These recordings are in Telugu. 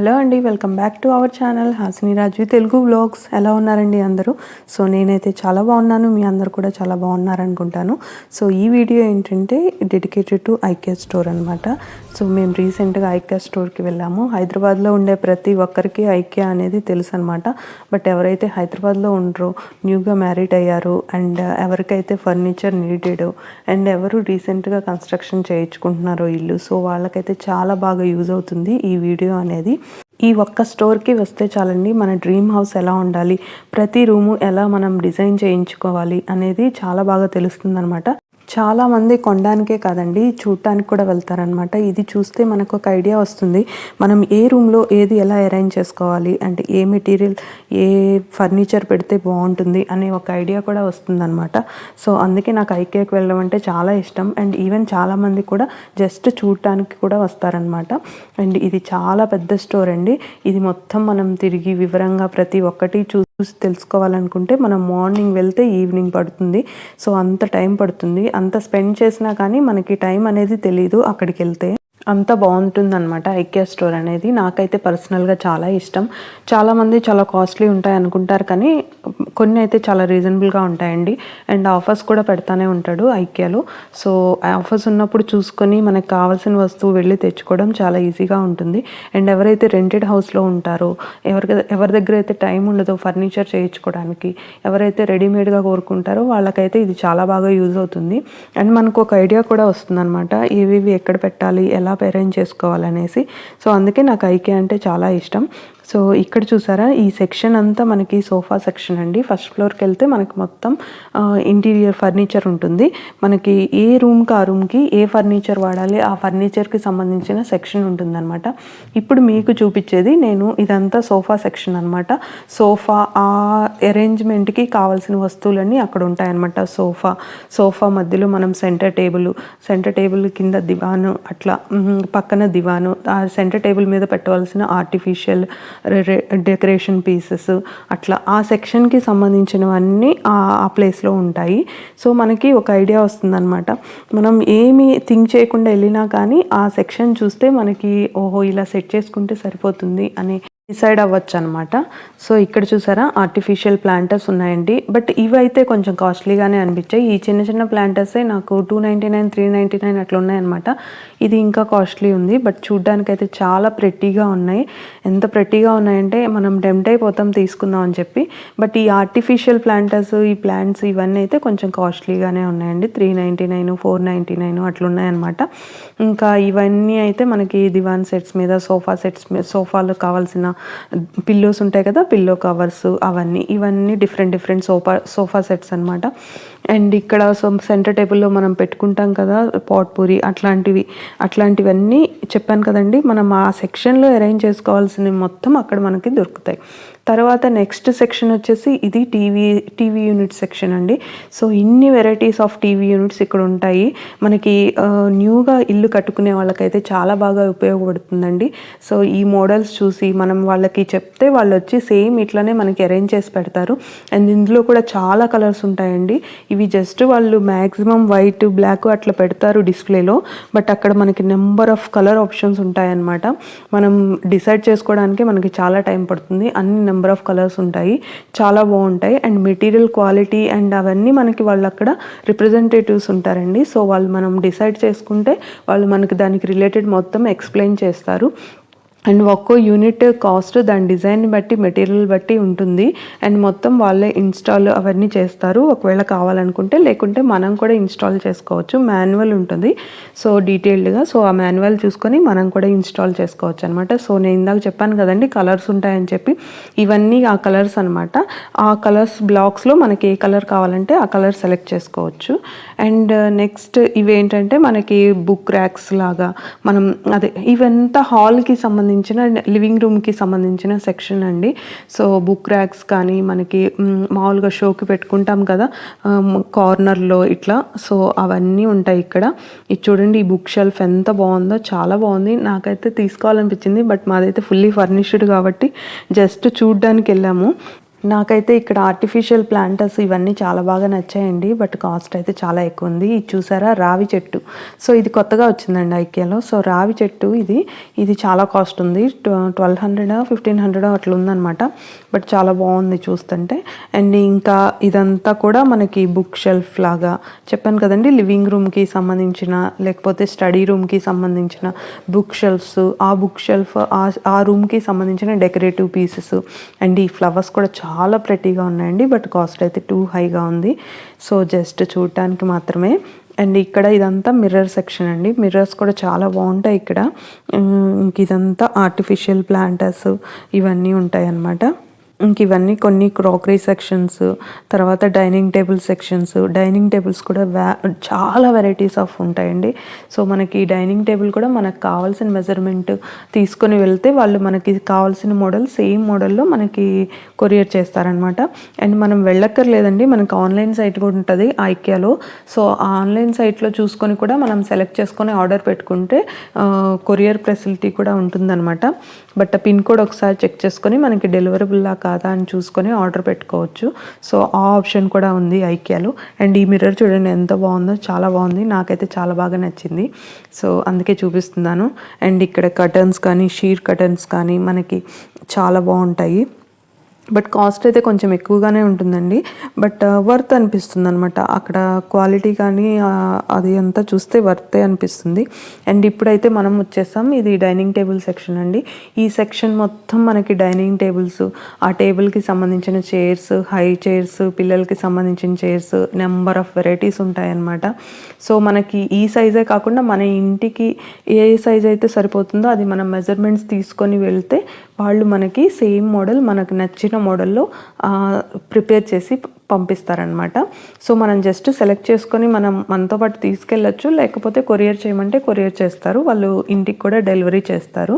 హలో అండి, welcome back to our channel Hasini Raju Telugu vlogs. ఎలా ఉన్నారండి అందరూ? సో నేనైతే చాలా బాగున్నాను, మీ అందరు కూడా చాలా బాగున్నారనుకుంటాను. సో ఈ వీడియో ఏంటంటే డెడికేటెడ్ టు ఐకియా స్టోర్ అనమాట. సో మేము రీసెంట్గా ఐకియా స్టోర్కి వెళ్ళాము. హైదరాబాద్లో ఉండే ప్రతి ఒక్కరికి ఐకియా అనేది తెలుసు అనమాట. బట్ ఎవరైతే హైదరాబాద్లో ఉండరో, న్యూగా మ్యారీడ్ అయ్యారు అండ్ ఎవరికైతే ఫర్నిచర్ నీడెడ్ అండ్ ఎవరు రీసెంట్గా కన్స్ట్రక్షన్ చేయించుకుంటున్నారో ఇల్లు, సో వాళ్ళకైతే చాలా బాగా యూజ్ అవుతుంది ఈ వీడియో అనేది. ఈ ఒక్క స్టోర్కి వస్తే చాలండి, మన డ్రీమ్ హౌస్ ఎలా ఉండాలి, ప్రతి రూము ఎలా మనం డిజైన్ చేయించుకోవాలి అనేది చాలా బాగా తెలుస్తుందన్నమాట. చాలామంది కొనడానికే కాదండి, చూడటానికి కూడా వెళ్తారనమాట. ఇది చూస్తే మనకు ఒక ఐడియా వస్తుంది, మనం ఏ రూమ్లో ఏది ఎలా అరేంజ్ చేసుకోవాలి, అంటే ఏ మెటీరియల్ ఏ ఫర్నిచర్ పెడితే బాగుంటుంది అనే ఒక ఐడియా కూడా వస్తుందన్నమాట. సో అందుకే నాకు ఐకియాకి వెళ్ళడం అంటే చాలా ఇష్టం. అండ్ ఈవెన్ చాలామంది కూడా జస్ట్ చూడటానికి కూడా వస్తారనమాట. అండ్ ఇది చాలా పెద్ద స్టోర్ అండి. ఇది మొత్తం మనం తిరిగి వివరంగా ప్రతి ఒక్కటి చూసి తెలుసుకోవాలనుకుంటే మనం మార్నింగ్ వెళ్తే ఈవినింగ్ పడుతుంది. సో అంత టైం పడుతుంది. అంత స్పెండ్ చేసినా కానీ మనకి టైం అనేది తెలీదు అక్కడికి వెళ్తే. అంత బాగుంటుందన్నమాట ఐకియా స్టోర్ అనేది. నాకైతే పర్సనల్గా చాలా ఇష్టం. చాలామంది చాలా కాస్ట్లీ ఉంటాయి అనుకుంటారు, కానీ కొన్ని అయితే చాలా రీజనబుల్గా ఉంటాయండి. అండ్ ఆఫర్స్ కూడా పెడతానే ఉంటాడు ఐకియాలో. సో ఆఫర్స్ ఉన్నప్పుడు చూసుకొని మనకు కావాల్సిన వస్తువు వెళ్ళి తెచ్చుకోవడం చాలా ఈజీగా ఉంటుంది. అండ్ ఎవరైతే రెంటెడ్ హౌస్లో ఉంటారో, ఎవరి దగ్గర అయితే టైం ఉండదో ఫర్నిచర్ చేయించుకోవడానికి, ఎవరైతే రెడీమేడ్గా కోరుకుంటారో వాళ్ళకైతే ఇది చాలా బాగా యూజ్ అవుతుంది. అండ్ మనకు ఒక ఐడియా కూడా వస్తుందన్నమాట, ఏవి ఎక్కడ పెట్టాలి, ఎలా అరేంజ్ చేసుకోవాలనేసి. సో అందుకే నాకు ఐకియా అంటే చాలా ఇష్టం. సో ఇక్కడ చూసారా, ఈ సెక్షన్ అంతా మనకి సోఫా సెక్షన్ అండి. ఫస్ట్ ఫ్లోర్కి వెళ్తే మనకి మొత్తం ఇంటీరియర్ ఫర్నిచర్ ఉంటుంది. మనకి ఏ రూమ్కి ఆ రూమ్కి ఏ ఫర్నిచర్ వాడాలి, ఆ ఫర్నిచర్కి సంబంధించిన సెక్షన్ ఉంటుందన్నమాట. ఇప్పుడు మీకు చూపించేది నేను ఇదంతా సోఫా సెక్షన్ అనమాట. సోఫా ఆ అరేంజ్మెంట్కి కావాల్సిన వస్తువులన్నీ అక్కడ ఉంటాయన్నమాట. సోఫా మధ్యలో మనం సెంటర్ టేబుల్ కింద దివాను, అట్లా పక్కన దివాను, ఆ సెంటర్ టేబుల్ మీద పెట్టవలసిన ఆర్టిఫిషియల్ డెకరేషన్ పీసెస్, అట్లా ఆ సెక్షన్కి సంబంధించినవన్నీ ఆ ప్లేస్లో ఉంటాయి. సో మనకి ఒక ఐడియా వస్తుందన్నమాట. మనం ఏమి థింక్ చేయకుండా వెళ్ళినా కానీ ఆ సెక్షన్ చూస్తే మనకి ఓహో ఇలా సెట్ చేసుకుంటే సరిపోతుంది అని డిసైడ్ అవ్వచ్చు అనమాట. సో ఇక్కడ చూసారా, ఆర్టిఫిషియల్ ప్లాంటర్స్ ఉన్నాయండి. బట్ ఇవైతే కొంచెం కాస్ట్లీగానే అనిపించాయి. ఈ చిన్న చిన్న ప్లాంటర్సే నాకు 299, 399 అట్లా ఉన్నాయన్నమాట. ఇది ఇంకా కాస్ట్లీ ఉంది, బట్ చూడ్డానికైతే చాలా ప్రెట్టీగా ఉన్నాయి. ఎంత ప్రెట్టీగా ఉన్నాయంటే మనం టెంప్ట్ అయిపోతాం తీసుకుందాం అని చెప్పి. బట్ ఈ ఆర్టిఫిషియల్ ప్లాంటర్స్, ఈ ప్లాంట్స్ ఇవన్నీ అయితే కొంచెం కాస్ట్లీగానే ఉన్నాయండి. 399, 499 అట్లా ఉన్నాయన్నమాట. ఇంకా ఇవన్నీ అయితే మనకి దివాన్ సెట్స్ మీద, సోఫాలు కావాల్సిన పిల్లోస్ ఉంటాయి కదా, పిల్లో కవర్స్, ఇవన్నీ డిఫరెంట్ సోఫా సెట్స్ అనమాట. అండ్ ఇక్కడ సెంటర్ టేబుల్లో మనం పెట్టుకుంటాం కదా పాట్ పూరి, అట్లాంటివన్నీ చెప్పాను కదండి. మనం ఆ సెక్షన్లో అరేంజ్ చేసుకోవాల్సినవి మొత్తం అక్కడ మనకి దొరుకుతాయి. తర్వాత నెక్స్ట్ సెక్షన్ వచ్చేసి ఇది టీవీ యూనిట్ సెక్షన్ అండి. సో ఇన్ని వెరైటీస్ ఆఫ్ టీవీ యూనిట్స్ ఇక్కడ ఉంటాయి. మనకి న్యూగా ఇల్లు కట్టుకునే వాళ్ళకైతే చాలా బాగా ఉపయోగపడుతుందండి. సో ఈ మోడల్స్ చూసి మనం వాళ్ళకి చెప్తే వాళ్ళు వచ్చి సేమ్ ఇట్లానే మనకి అరేంజ్ చేసి పెడతారు. అండ్ ఇందులో కూడా చాలా కలర్స్ ఉంటాయండి. ఇవి జస్ట్ వాళ్ళు మ్యాక్సిమం వైట్, బ్లాక్ అట్లా పెడతారు డిస్ప్లేలో, బట్ అక్కడ మనకి నెంబర్ ఆఫ్ కలర్ ఆప్షన్స్ ఉంటాయన్నమాట. మనం డిసైడ్ చేసుకోవడానికి మనకి చాలా టైం పడుతుంది. అన్ని నెంబర్ ఆఫ్ కలర్స్ ఉంటాయి, చాలా బాగుంటాయి. అండ్ మెటీరియల్ క్వాలిటీ అండ్ అవన్నీ మనకి వాళ్ళు అక్కడ రిప్రజెంటేటివ్స్ ఉంటారండి. సో వాళ్ళు మనం డిసైడ్ చేసుకుంటే వాళ్ళు మనకి దానికి రిలేటెడ్ మొత్తం ఎక్స్ప్లెయిన్ చేస్తారు. అండ్ ఒక్కో యూనిట్ కాస్ట్ దాని డిజైన్ బట్టి, మెటీరియల్ బట్టి ఉంటుంది. అండ్ మొత్తం వాళ్ళే ఇన్స్టాల్ అవన్నీ చేస్తారు ఒకవేళ కావాలనుకుంటే. లేకుంటే మనం కూడా ఇన్స్టాల్ చేసుకోవచ్చు. మాన్యువల్ ఉంటుంది సో డీటెయిల్డ్గా. సో ఆ మాన్యువల్ చూసుకొని మనం కూడా ఇన్స్టాల్ చేసుకోవచ్చు అనమాట. సో నేను ఇందాక చెప్పాను కదండి కలర్స్ ఉంటాయని చెప్పి, ఇవన్నీ ఆ కలర్స్ అనమాట. ఆ కలర్స్ బ్లాక్స్లో మనకి ఏ కలర్ కావాలంటే ఆ కలర్ సెలెక్ట్ చేసుకోవచ్చు. అండ్ నెక్స్ట్ ఇవేంటంటే మనకి బుక్ ర్యాక్స్ లాగా, మనం ఇవంతా హాల్కి సంబంధించిన, లివింగ్ రూమ్కి సంబంధించిన సెక్షన్ అండి. సో బుక్ ర్యాక్స్ కానీ మనకి మామూలుగా షోకి పెట్టుకుంటాం కదా కార్నర్లో ఇట్లా, సో అవన్నీ ఉంటాయి ఇక్కడ. ఇది చూడండి, ఈ బుక్ షెల్ఫ్ ఎంత బాగుందో, చాలా బాగుంది. నాకైతే తీసుకోవాలనిపించింది, బట్ మాదైతే ఫుల్లీ ఫర్నిష్డ్ కాబట్టి జస్ట్ చూడ్డానికి వెళ్ళాము. నాకైతే ఇక్కడ ఆర్టిఫిషియల్ ప్లాంటర్స్ ఇవన్నీ చాలా బాగా నచ్చాయండి. బట్ కాస్ట్ అయితే చాలా ఎక్కువ ఉంది. ఇది చూసారా రావి చెట్టు. సో ఇది కొత్తగా వచ్చిందండి ఐకియాలో. సో రావి చెట్టు ఇది చాలా కాస్ట్ ఉంది. 1200 1500 అట్లా ఉందన్నమాట. బట్ చాలా బాగుంది చూస్తుంటే. అండ్ ఇంకా ఇదంతా కూడా మనకి బుక్ షెల్ఫ్ లాగా చెప్పాను కదండి, లివింగ్ రూమ్కి సంబంధించిన లేకపోతే స్టడీ రూమ్కి సంబంధించిన బుక్ షెల్ఫ్స్, ఆ బుక్ షెల్ఫ్ ఆ రూమ్కి సంబంధించిన డెకరేటివ్ పీసెస్. అండ్ ఈ ఫ్లవర్స్ కూడా చాలా ప్రెటీగా ఉన్నాయండి. బట్ కాస్ట్ అయితే టూ హైగా ఉంది. సో జస్ట్ చూడటానికి మాత్రమే. అండ్ ఇక్కడ ఇదంతా మిర్రర్ సెక్షన్ అండి. మిర్రర్స్ కూడా చాలా బాగుంటాయి ఇక్కడ. ఇంక ఇదంతా ఆర్టిఫిషియల్ ప్లాంటర్స్ ఇవన్నీ ఉంటాయి అన్నమాట. ఇంక ఇవన్నీ కొన్ని క్రాకరీ సెక్షన్స్, తర్వాత dining table sections. Dining tables కూడా చాలా వెరైటీస్ ఆఫ్ ఉంటాయండి. సో మనకి డైనింగ్ టేబుల్ కూడా మనకు కావాల్సిన మెజర్మెంట్ తీసుకొని వెళ్తే వాళ్ళు మనకి కావాల్సిన మోడల్ సేమ్ మోడల్లో మనకి కొరియర్ చేస్తారనమాట. అండ్ మనం వెళ్ళక్కర్లేదండి, మనకి ఆన్లైన్ సైట్ కూడా ఉంటుంది ఐకియాలో. సో ఆ ఆన్లైన్ సైట్లో చూసుకొని కూడా మనం సెలెక్ట్ చేసుకొని ఆర్డర్ పెట్టుకుంటే కొరియర్ ఫెసిలిటీ కూడా ఉంటుందన్నమాట. బట్ పిన్ కోడ్ ఒకసారి చెక్ చేసుకొని మనకి డెలివరబుల్లా కాదా అని చూసుకొని ఆర్డర్ పెట్టుకోవచ్చు. సో ఆ ఆప్షన్ కూడా ఉంది ఐకియాలో. అండ్ ఈ మిర్రర్ చూడండి ఎంత బాగుందో, చాలా బాగుంది. నాకైతే చాలా బాగా నచ్చింది. సో అందుకే చూపిస్తున్నాను. అండ్ ఇక్కడ కర్టన్స్ కానీ షీర్ కర్టన్స్ కానీ మనకి చాలా బాగుంటాయి. బట్ కాస్ట్ అయితే కొంచెం ఎక్కువగానే ఉంటుందండి. బట్ వర్త్ అనిపిస్తుంది అనమాట. అక్కడ క్వాలిటీ కానీ అది అంతా చూస్తే వర్తే అనిపిస్తుంది. అండ్ ఇప్పుడైతే మనం వచ్చేసాం, ఇది డైనింగ్ టేబుల్ సెక్షన్ అండి. ఈ సెక్షన్ మొత్తం మనకి డైనింగ్ టేబుల్స్, ఆ టేబుల్కి సంబంధించిన చైర్స్, హై చైర్స్, పిల్లలకి సంబంధించిన చైర్స్, నెంబర్ ఆఫ్ వెరైటీస్ ఉంటాయన్నమాట. సో మనకి ఈ సైజే కాకుండా మన ఇంటికి ఏ సైజ్ అయితే సరిపోతుందో అది మనం మెజర్మెంట్స్ తీసుకొని వెళ్తే వాళ్ళు మనకి సేమ్ మోడల్ మనకు నచ్చిన మోడల్లో ప్రిపేర్ చేసి పంపిస్తారనమాట. సో మనం జస్ట్ సెలెక్ట్ చేసుకొని మనం మనతో పాటు తీసుకెళ్ళచ్చు, లేకపోతే కొరియర్ చేయమంటే కొరియర్ చేస్తారు, వాళ్ళు ఇంటికి కూడా డెలివరీ చేస్తారు.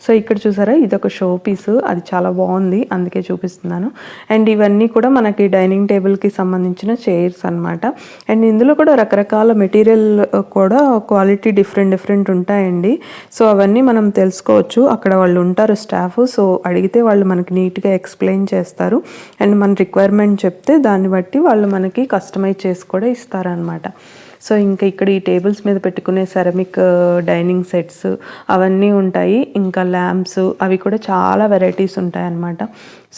సో ఇక్కడ చూసారా ఇదొక షో పీసు, అది చాలా బాగుంది అందుకే చూపిస్తున్నాను. అండ్ ఇవన్నీ కూడా మనకి డైనింగ్ టేబుల్కి సంబంధించిన చైర్స్ అనమాట. అండ్ ఇందులో కూడా రకరకాల మెటీరియల్ కూడా క్వాలిటీ డిఫరెంట్ ఉంటాయండి. సో అవన్నీ మనం తెలుసుకోవచ్చు, అక్కడ వాళ్ళు ఉంటారు స్టాఫ్. సో అడిగితే వాళ్ళు మనకి నీట్గా ఎక్స్ప్లెయిన్ చేస్తారు. అండ్ మన రిక్వైర్మెంట్ చెప్తే దాన్ని బట్టి వాళ్ళు మనకి కస్టమైజ్ చేసి కూడా ఇస్తారనమాట. సో ఇంకా ఇక్కడ ఈ టేబుల్స్ మీద పెట్టుకునే సెరమిక్ డైనింగ్ సెట్స్ అవన్నీ ఉంటాయి. ఇంకా ల్యాంప్స్ అవి కూడా చాలా వెరైటీస్ ఉంటాయి అన్నమాట.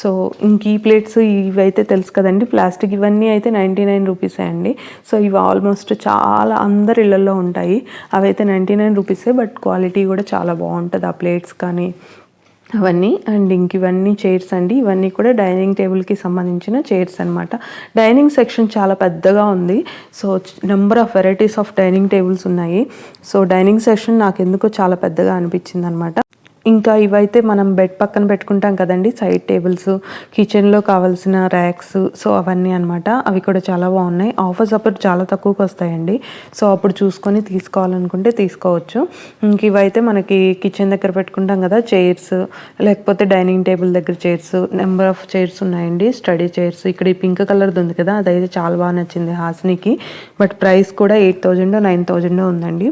సో ఇంక ఈ ప్లేట్స్ ఇవైతే తెలుసు కదండి, ప్లాస్టిక్ ఇవన్నీ అయితే 99 రూపీసే అండి. సో ఇవి ఆల్మోస్ట్ చాలా అందరి ఇళ్ళల్లో ఉంటాయి. అవైతే 99 రూపీసే, బట్ క్వాలిటీ కూడా చాలా బాగుంటుంది ఆ ప్లేట్స్ కానీ అవన్నీ. అండ్ ఇంక ఇవన్నీ చైర్స్ అండి, ఇవన్నీ కూడా డైనింగ్ టేబుల్కి సంబంధించిన చైర్స్ అనమాట. డైనింగ్ సెక్షన్ చాలా పెద్దగా ఉంది. So number of varieties of dining tables ఉన్నాయి. సో డైనింగ్ సెక్షన్ నాకు ఎందుకో చాలా పెద్దగా అనిపించింది అనమాట. ఇంకా ఇవైతే మనం బెడ్ పక్కన పెట్టుకుంటాం కదండి, సైడ్ టేబుల్స్, కిచెన్లో కావాల్సిన ర్యాక్స్. సో అవన్నీ అనమాట. అవి కూడా చాలా బాగున్నాయి. ఆఫర్స్ అప్పుడు చాలా తక్కువకి వస్తాయండి. సో అప్పుడు చూసుకొని తీసుకోవాలనుకుంటే తీసుకోవచ్చు. ఇంక ఇవైతే మనకి కిచెన్ దగ్గర పెట్టుకుంటాం కదా చైర్స్, లేకపోతే డైనింగ్ టేబుల్ దగ్గర చైర్స్. నెంబర్ ఆఫ్ చైర్స్ ఉన్నాయండి, స్టడీ చైర్స్. ఇక్కడ ఈ పింక్ కలర్ది ఉంది కదా, అదైతే చాలా బాగా నచ్చింది హాసినికి. బట్ ప్రైస్ కూడా 8000 9000 ఉందండి.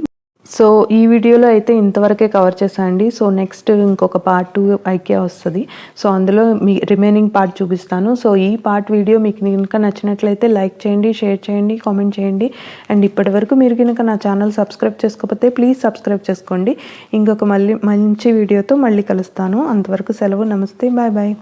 సో ఈ వీడియోలో అయితే ఇంతవరకే కవర్ చేశానండి. సో నెక్స్ట్ ఇంకొక పార్ట్ 2 ఐకియా వస్తుంది. సో అందులో మీ రిమైనింగ్ పార్ట్ చూపిస్తాను. సో ఈ పార్ట్ వీడియో మీకు కనుక నచ్చినట్లయితే లైక్ చేయండి, షేర్ చేయండి, కామెంట్ చేయండి. అండ్ ఇప్పటి వరకు మీరు కనుక నా ఛానల్ సబ్స్క్రైబ్ చేసుకోకపోతే ప్లీజ్ సబ్స్క్రైబ్ చేసుకోండి. ఇంకొక మంచి వీడియోతో మళ్ళీ కలుస్తాను. అంతవరకు సెలవు. నమస్తే, బాయ్ బాయ్.